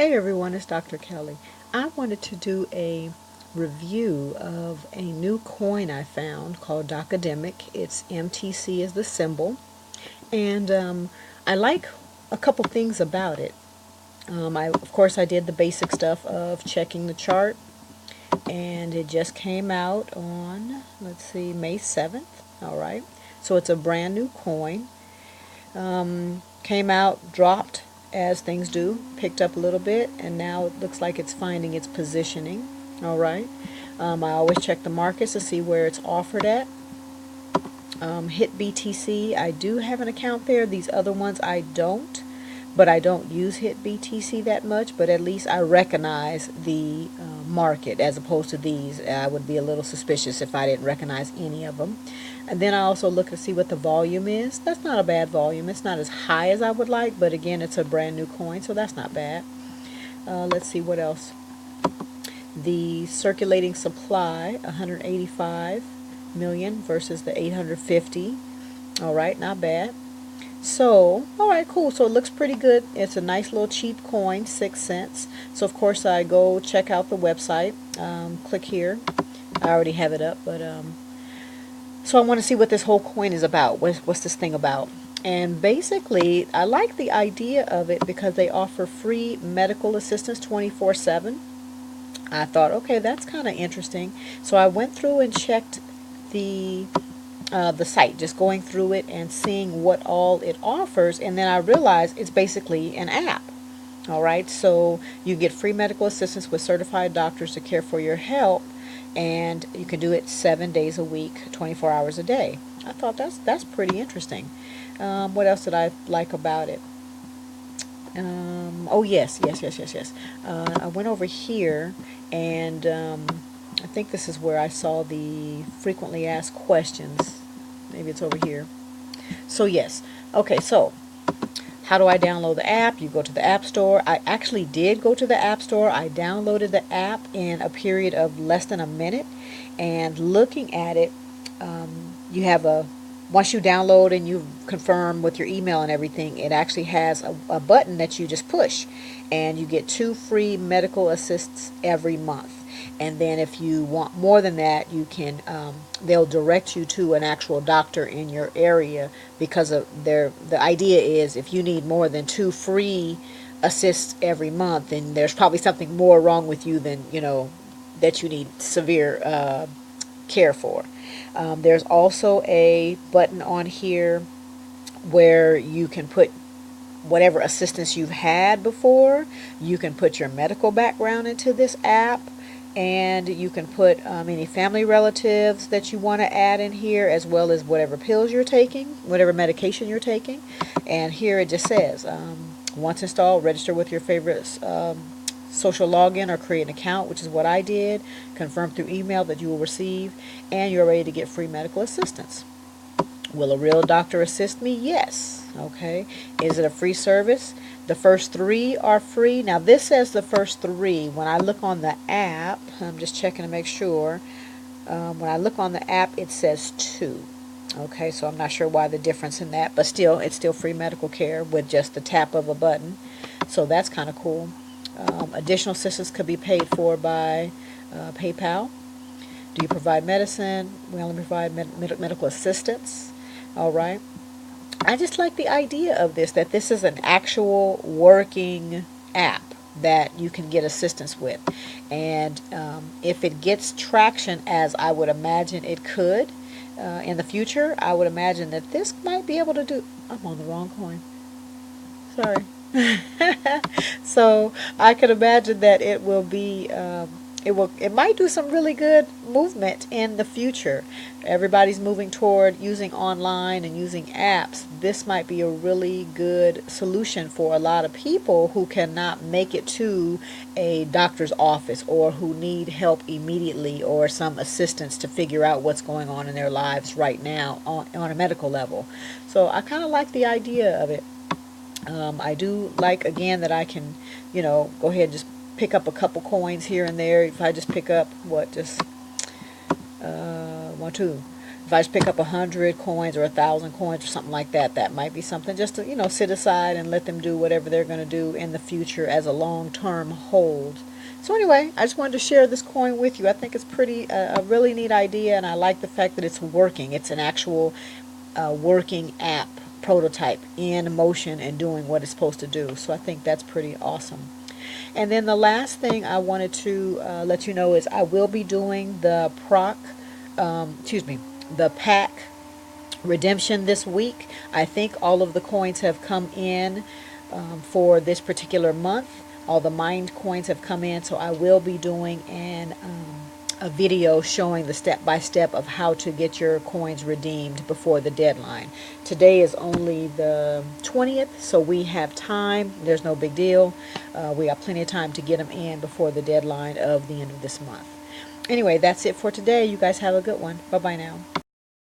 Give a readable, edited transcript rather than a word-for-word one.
Hey everyone, it's Dr. Kelly. I wanted to do a review of a new coin I found called DocAdemic. It's MTC is the symbol, and I like a couple things about it. Of course, I did the basic stuff of checking the chart, and it just came out on, let's see, May 7th. All right, so it's a brand new coin. Came out, dropped as things do, picked up a little bit, and now it looks like it's finding its positioning. All right. I always check the markets to see where it's offered at. Hit BTC, I do have an account there. These other ones I don't, but I don't use Hit BTC that much, but at least I recognize the market as opposed to these. I would be a little suspicious if I didn't recognize any of them. And then I also look to see what the volume is. That's not a bad volume. It's not as high as I would like, but again, it's a brand new coin, so that's not bad. Let's see what else. The circulating supply, 185 million versus the 850. All right, not bad. So, all right, cool. So it looks pretty good. It's a nice little cheap coin, 6 cents. So of course I go check out the website. Click here. I already have it up, but so I want to see what this whole coin is about. What's this thing about? And basically, I like the idea of it because they offer free medical assistance 24/7. I thought, okay, that's kind of interesting. So I went through and checked the site, just going through it and seeing what all it offers, and then I realized it's basically an app. All right, so you get free medical assistance with certified doctors to care for your health, and you can do it 7 days a week, 24 hours a day. I thought that's pretty interesting. What else did I like about it? Oh yes. I went over here, and I think this is where I saw the frequently asked questions. Maybe it's over here. So yes. Okay, so how do I download the app? You go to the App Store. I actually did go to the App Store. I downloaded the app in a period of less than a minute, and looking at it, you have once you download and you confirm with your email and everything, it actually has a button that you just push, and you get 2 free medical assists every month. And then if you want more than that, you can they'll direct you to an actual doctor in your area, because of the idea is if you need more than 2 free assists every month, then there's probably something more wrong with you than, that you need severe care for. There's also a button on here where you can put whatever assistance you've had before. You can put your medical background into this app, and you can put any family relatives that you want to add in here, as well as whatever pills you're taking, whatever medication you're taking. And here it just says, once installed, register with your favorite social login or create an account, which is what I did. Confirm through email that you will receive, and you're ready to get free medical assistance. Will a real doctor assist me? Yes. Okay. Is it a free service? The first 3 are free. Now this says the first 3. When I look on the app, I'm just checking to make sure. When I look on the app, it says 2. Okay, so I'm not sure why the difference in that, but still, it's still free medical care with just the tap of a button. So that's kind of cool. Additional assistance could be paid for by PayPal. Do you provide medicine? We only provide medical assistance. All right. I just like the idea of this, that this is an actual working app that you can get assistance with. And if it gets traction, as I would imagine it could in the future, I would imagine that this might be able to do... I'm on the wrong coin. Sorry. So I could imagine that it will be... It might do some really good movement in the future. Everybody's moving toward using online and using apps. This might be a really good solution for a lot of people who cannot make it to a doctor's office, or who need help immediately, or some assistance to figure out what's going on in their lives right now on a medical level. So I kind of like the idea of it. I do like, again, that I can, go ahead and just pick up a couple coins here and there. If I just pick up, just 1, 2, if I just pick up 100 coins or 1,000 coins or something like that, that might be something just to, you know, sit aside and let them do whatever they're going to do in the future as a long-term hold. So anyway, I just wanted to share this coin with you. I think it's pretty a really neat idea, and I like the fact that it's working. It's an actual working app prototype in motion and doing what it's supposed to do. So I think that's pretty awesome. And then the last thing I wanted to let you know is I will be doing the the pack redemption this week. I think all of the coins have come in for this particular month. All the mined coins have come in, so I will be doing a video showing the step-by-step of how to get your coins redeemed before the deadline. Today is only the 20th, so we have time. There's no big deal. We got plenty of time to get them in before the deadline of the end of this month. Anyway, that's it for today. You guys have a good one. Bye-bye now.